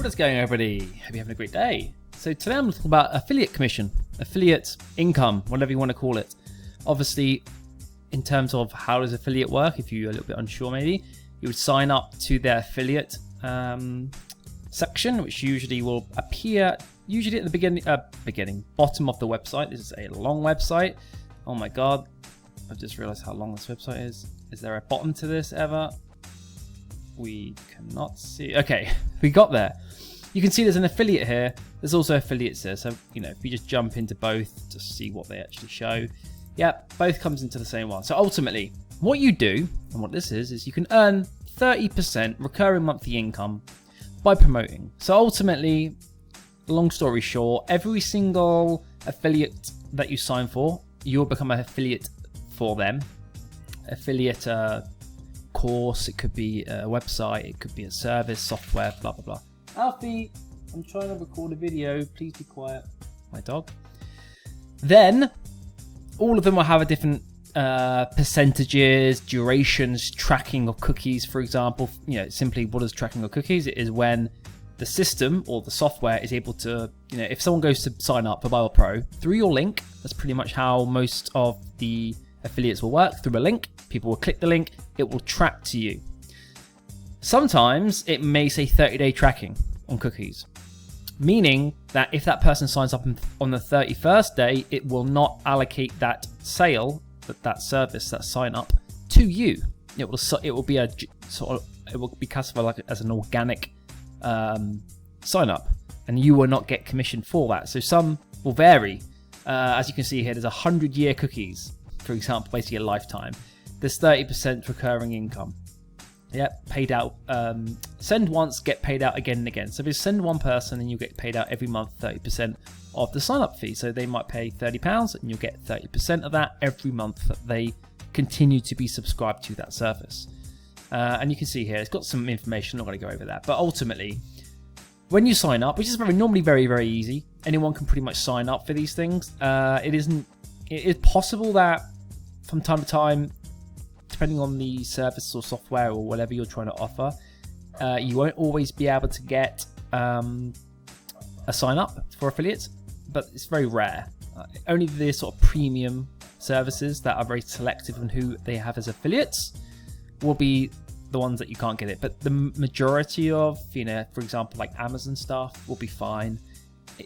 What is going on, everybody? Hope you're having a great day. So today I'm talking about affiliate commission, affiliate income, whatever you want to call it. Obviously, in terms of how does affiliate work, if you're a little bit unsure maybe, you would sign up to their affiliate section, which usually will appear usually at the bottom of the website. This is a long website. Oh my god, I've just realized how long this website is. Is there a bottom to this ever? We cannot see. Okay, we got there. You can see there's an affiliate here. There's also affiliates here. So, you know, if you just jump into both to see what they actually show. Yeah, both comes into the same one. So ultimately, what you do, and what this is you can earn 30% recurring monthly income by promoting. So ultimately, long story short, every single affiliate that you sign for, you'll become an affiliate for them. Affiliate course, it could be a website, it could be a service, software, blah blah blah. Alfie, I'm trying to record a video, please be quiet. My dog. Then all of them will have a different percentages, durations, tracking of cookies, for example. You know, simply what is tracking of cookies? It is when the system or the software is able to, you know, if someone goes to sign up for BuyBotPro through your link, that's pretty much how most of the affiliates will work, through a link. People will click the link, it will track to you. Sometimes it may say 30-day tracking on cookies, meaning that if that person signs up on the 31st day, it will not allocate that sale, that service, that sign up to you. It will be a sort of, it will be classified like as an organic sign up, and you will not get commission for that. So some will vary. As you can see here, there's 100-year cookies, for example, basically a lifetime. There's 30% recurring income. Yep, paid out. Send once, get paid out again and again. So if you send one person and you get paid out every month 30% of the sign up fee. So they might pay £30 and you'll get 30% of that every month that they continue to be subscribed to that service. And you can see here, it's got some information. I'm not going to go over that. But ultimately, when you sign up, which is normally very, very easy, anyone can pretty much sign up for these things. It is possible that from time to time, depending on the service or software or whatever you're trying to offer, you won't always be able to get a sign up for affiliates, but it's very rare. Only the sort of premium services that are very selective on who they have as affiliates will be the ones that you can't get it. But the majority of, you know, for example, like Amazon stuff will be fine.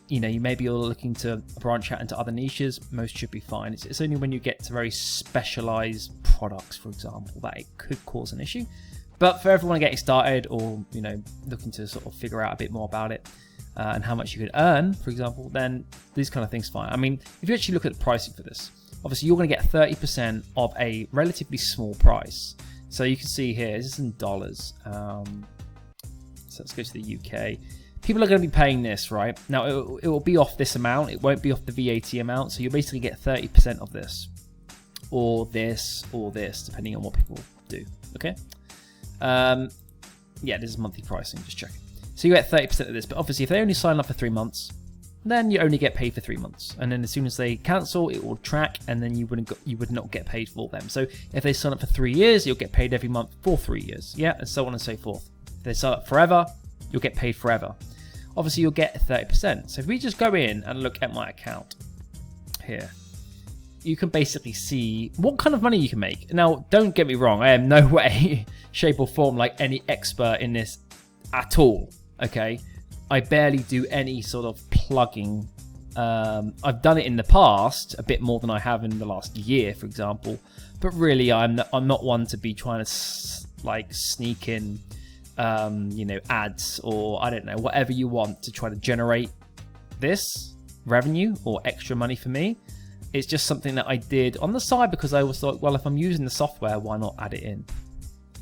You know, you maybe you're looking to branch out into other niches, most should be fine. It's only when you get to very specialized products, for example, that it could cause an issue. But for everyone getting started, or, you know, looking to sort of figure out a bit more about it and how much you could earn, for example, then these kind of things fine. I mean, if you actually look at the pricing for this, obviously you're going to get 30% of a relatively small price. So you can see here, this is in dollars. So let's go to the UK. People are going to be paying this, right? Now, it will be off this amount. It won't be off the VAT amount. So you'll basically get 30% of this, or this, depending on what people do. Okay. Yeah, this is monthly pricing. Just checking. So you get 30% of this. But obviously, if they only sign up for 3 months, then you only get paid for 3 months. And then as soon as they cancel, it will track, and then you would not get paid for them. So if they sign up for 3 years, you'll get paid every month for 3 years. Yeah, and so on and so forth. If they sign up forever, you'll get paid forever. Obviously, you'll get 30%. So if we just go in and look at my account here, you can basically see what kind of money you can make. Now, don't get me wrong. I am no way, shape or form like any expert in this at all. Okay. I barely do any sort of plugging. I've done it in the past a bit more than I have in the last year, for example. But really, I'm not one to be trying to like sneak in you know, ads or I don't know, whatever you want to try to generate this revenue or extra money for me. It's just something that I did on the side because I was like, well, if I'm using the software, why not add it in?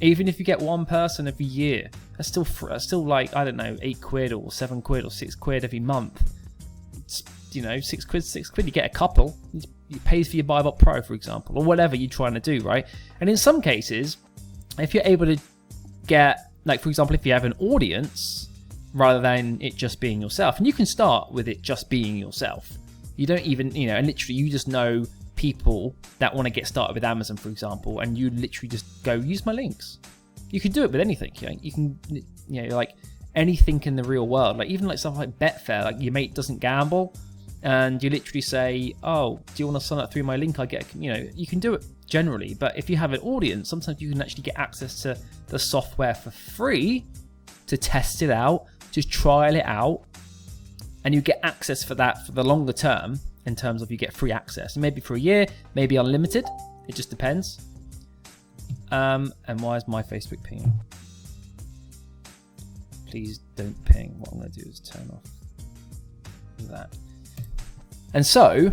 Even if you get one person every year, that's still like, I don't know, £8 or £7 or £6 every month. It's, you know, £6, you get a couple. It pays for your BuyBotPro, for example, or whatever you're trying to do, right? And in some cases, if you're able to get, like, for example, if you have an audience rather than it just being yourself, and you can start with it just being yourself. You don't even, you know, and literally you just know people that want to get started with Amazon, for example, and you literally just go use my links. You can do it with anything. You know, you can, you know, like anything in the real world, like even like stuff like Betfair, like your mate doesn't gamble, and you literally say, oh, do you want to sign up through my link? I get, you can do it generally, but if you have an audience, sometimes you can actually get access to the software for free to test it out, to trial it out, and you get access for that for the longer term, in terms of you get free access, maybe for a year, maybe unlimited, it just depends. And why is my Facebook pinging? Please don't ping. What I'm going to do is turn off that. And so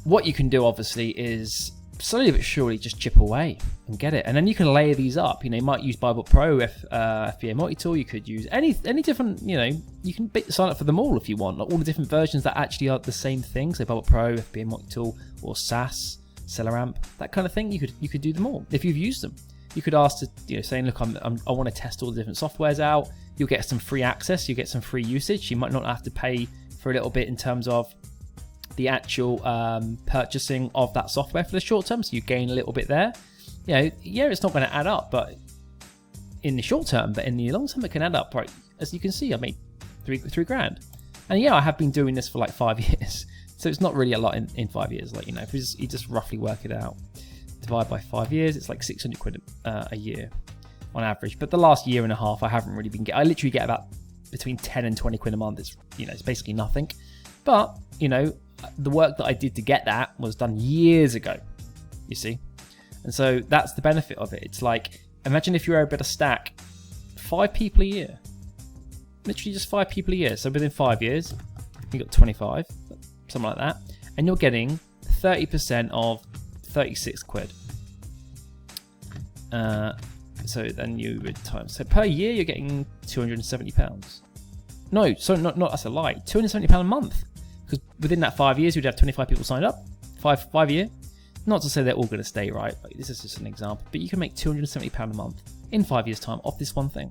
what you can do obviously is slowly but surely just chip away and get it, and then you can layer these up. You might use BuyBotPro, FBA multi-tool. You could use any different, you can sign up for them all if you want, like all the different versions that actually are the same thing. So BuyBotPro, FBA multi-tool, or SaaS, SellerAmp, that kind of thing. You could do them all if you've used them. You could ask to, saying, look, I want to test all the different softwares out. You'll get some free access. You get some free usage. You might not have to pay for a little bit in terms of the actual purchasing of that software for the short term, so you gain a little bit there. Yeah, it's not going to add up, but in the short term, but in the long term, it can add up. Right, as you can see, I made three grand, and I have been doing this for like 5 years, so it's not really a lot in 5 years. Like, if you just roughly work it out, divide by 5 years, it's like 600 quid a year on average. But the last year and a half, I haven't really been I literally get about between 10 and 20 quid a month. It's it's basically nothing, but the work that I did to get that was done years ago, you see. And so that's the benefit of it. It's like, imagine if you were able to stack 5 people a year, literally just 5 people a year. So within 5 years, you got 25, something like that, and you're getting 30% of 36 quid. So then you would times, so per year you're getting £270. No, so not that's a lie. £270 a month. Because within that 5 years, you'd have 25 people signed up. Five year. Not to say they're all going to stay, right? Like, this is just an example. But you can make £270 a month in 5 years' time off this one thing.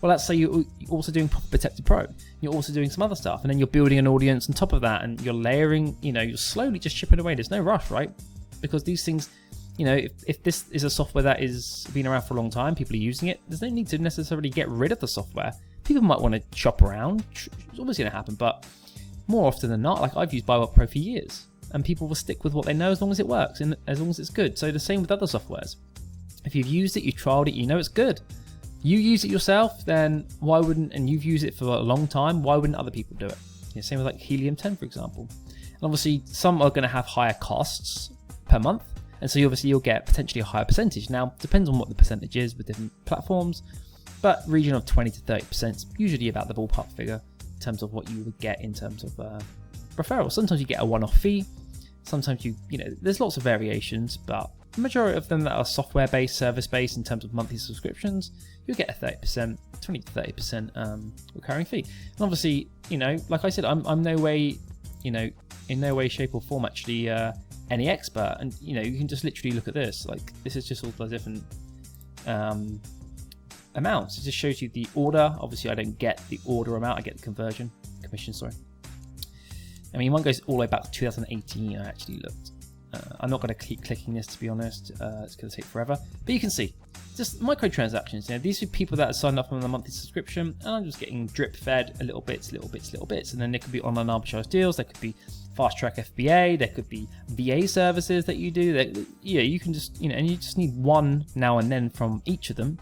Well, let's say you're also doing ProfitProtectorPro. You're also doing some other stuff. And then you're building an audience on top of that. And you're layering, you're slowly just chipping away. There's no rush, right? Because these things, if this is a software that is been around for a long time, people are using it, there's no need to necessarily get rid of the software. People might want to shop around. It's always going to happen. But more often than not, like, I've used BuyBotPro for years, and people will stick with what they know as long as it works and as long as it's good. So the same with other softwares. If you've used it, you trialed it, it's good. You use it yourself, then why wouldn't, and you've used it for a long time, why wouldn't other people do it? Same with like Helium 10, for example. And obviously some are going to have higher costs per month, and so you'll get potentially a higher percentage. Now, depends on what the percentage is with different platforms, but region of 20 to 30% is usually about the ballpark figure in terms of what you would get in terms of referrals. Sometimes you get a one-off fee. Sometimes there's lots of variations, but the majority of them that are software-based, service-based in terms of monthly subscriptions, you'll get a 30%, 20 to 30% recurring fee. And obviously, like I said, I'm no way, in no way, shape or form actually any expert. And, you can just literally look at this. Like, this is just all the different amounts. It just shows you the order. Obviously, I don't get the order amount. I get the commission, sorry. I mean, one goes all the way back to 2018. I actually looked. I'm not going to keep clicking this, to be honest. It's going to take forever. But you can see, just microtransactions. These are people that are signed up on a monthly subscription, and I'm just getting drip fed little bits. And then there could be online arbitrage deals. There could be fast track FBA. There could be VA services that you do. You can just, and you just need one now and then from each of them.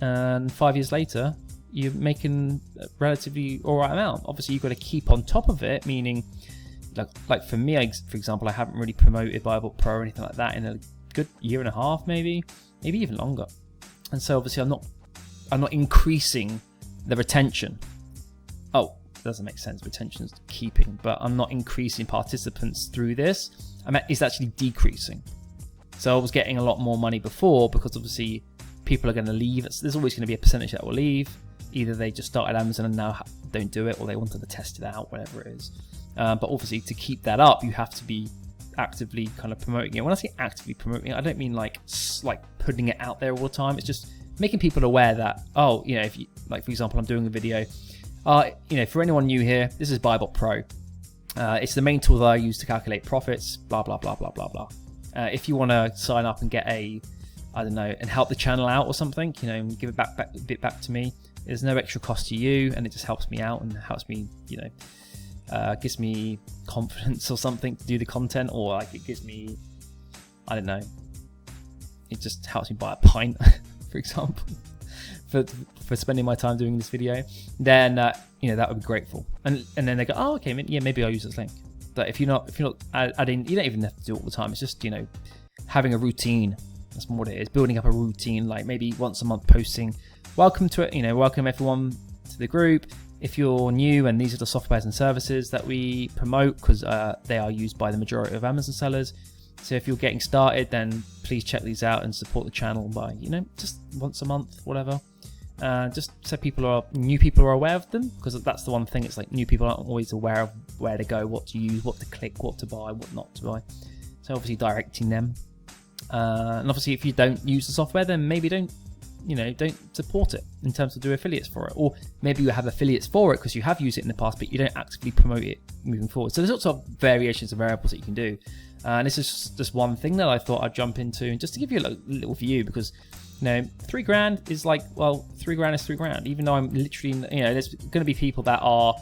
And 5 years later, you're making a relatively all right amount. Obviously, you've got to keep on top of it, meaning, like for me, for example, I haven't really promoted BuyBotPro or anything like that in a good year and a half, maybe even longer. And so obviously, I'm not increasing the retention. Oh, it doesn't make sense. Retention is keeping, but I'm not increasing participants through this. It's actually decreasing. So I was getting a lot more money before, because obviously people are going to leave. There's always going to be a percentage that will leave. Either they just started Amazon and now don't do it, or they wanted to test it out, whatever it is. But obviously, to keep that up, you have to be actively kind of promoting it. When I say actively promoting it, I don't mean like putting it out there all the time. It's just making people aware that, if you, like, for example, I'm doing a video, for anyone new here, this is BuyBotPro. It's the main tool that I use to calculate profits, blah, blah, blah, blah, blah, blah. If you want to sign up and get and help the channel out or something, and give it a bit back to me, There's no extra cost to you, and it just helps me out and helps me, you know, gives me confidence or something to do the content, or like it gives me, I don't know, it just helps me buy a pint, for example, for spending my time doing this video. Then you know, that would be grateful. And then they go, oh, okay, yeah, maybe I'll use this link. But if you're not adding, you don't even have to do it all the time. It's just, you know, having a routine. That's more what it is. Building up a routine, like maybe once a month posting. Welcome to it, you know, welcome everyone to the group. If you're new, and these are the softwares and services that we promote, because they are used by the majority of Amazon sellers. So if you're getting started, then please check these out and support the channel by, you know, just once a month, whatever. Just so new people are aware of them, because that's the one thing. It's like new people aren't always aware of where to go, what to use, what to click, what to buy, what not to buy. So obviously directing them. And obviously if you don't use the software, then maybe don't support it in terms of do affiliates for it. Or maybe you have affiliates for it because you have used it in the past, but you don't actively promote it moving forward. So there's lots of variations of variables that you can do. And this is just one thing that I thought I'd jump into, and just to give you a little view, because, you know, $3,000 is like, well, $3,000 is $3,000. Even though I'm literally, you know, there's going to be people that are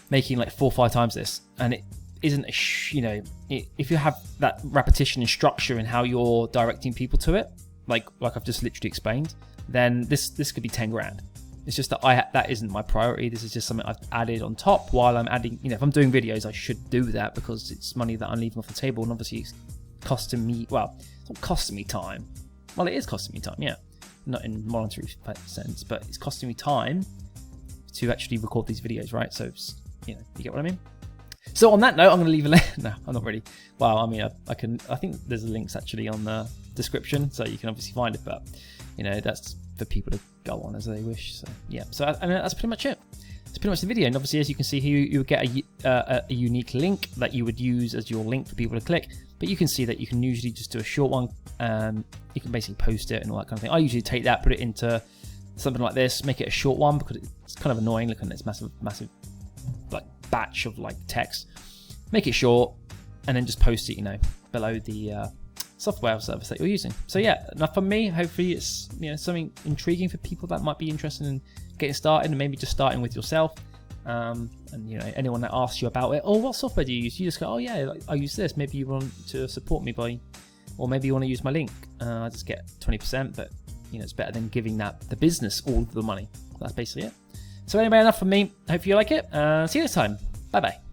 making like 4 or 5 times this, and it isn't you know, if you have that repetition and structure in how you're directing people to it, like I've just literally explained, then this could be 10 grand. It's just that that isn't my priority. This is just something I've added on top while I'm adding, you know, if I'm doing videos, I should do that because it's money that I'm leaving off the table, and obviously it's costing me, well, it's not costing me time. Well, it is costing me time, yeah. Not in monetary sense, but it's costing me time to actually record these videos, right? So, you know, you get what I mean? So on that note, I'm going to leave a link. No, I'm not ready. Well, I mean, I think there's links actually on the description, so you can obviously find it, but, you know, that's for people to go on as they wish. So yeah, so and that's pretty much it. It's pretty much the video. And obviously, as you can see here, you would get a unique link that you would use as your link for people to click. But you can see that you can usually just do a short one. You can basically post it and all that kind of thing. I usually take that, put it into something like this, make it a short one, because it's kind of annoying looking at this massive like batch of like text. Make it short, and then just post it, you know, below the software service that you're using. So yeah, enough from me. Hopefully it's, you know, something intriguing for people that might be interested in getting started, and maybe just starting with yourself. And, you know, anyone that asks you about it, oh, what software do you use? You just go, oh yeah, I use this. Maybe you want to support me by, or maybe you want to use my link. I just get 20%, but, you know, it's better than giving the business all of the money. That's basically it. So anyway, enough from me. Hope you like it. See you next time. Bye bye.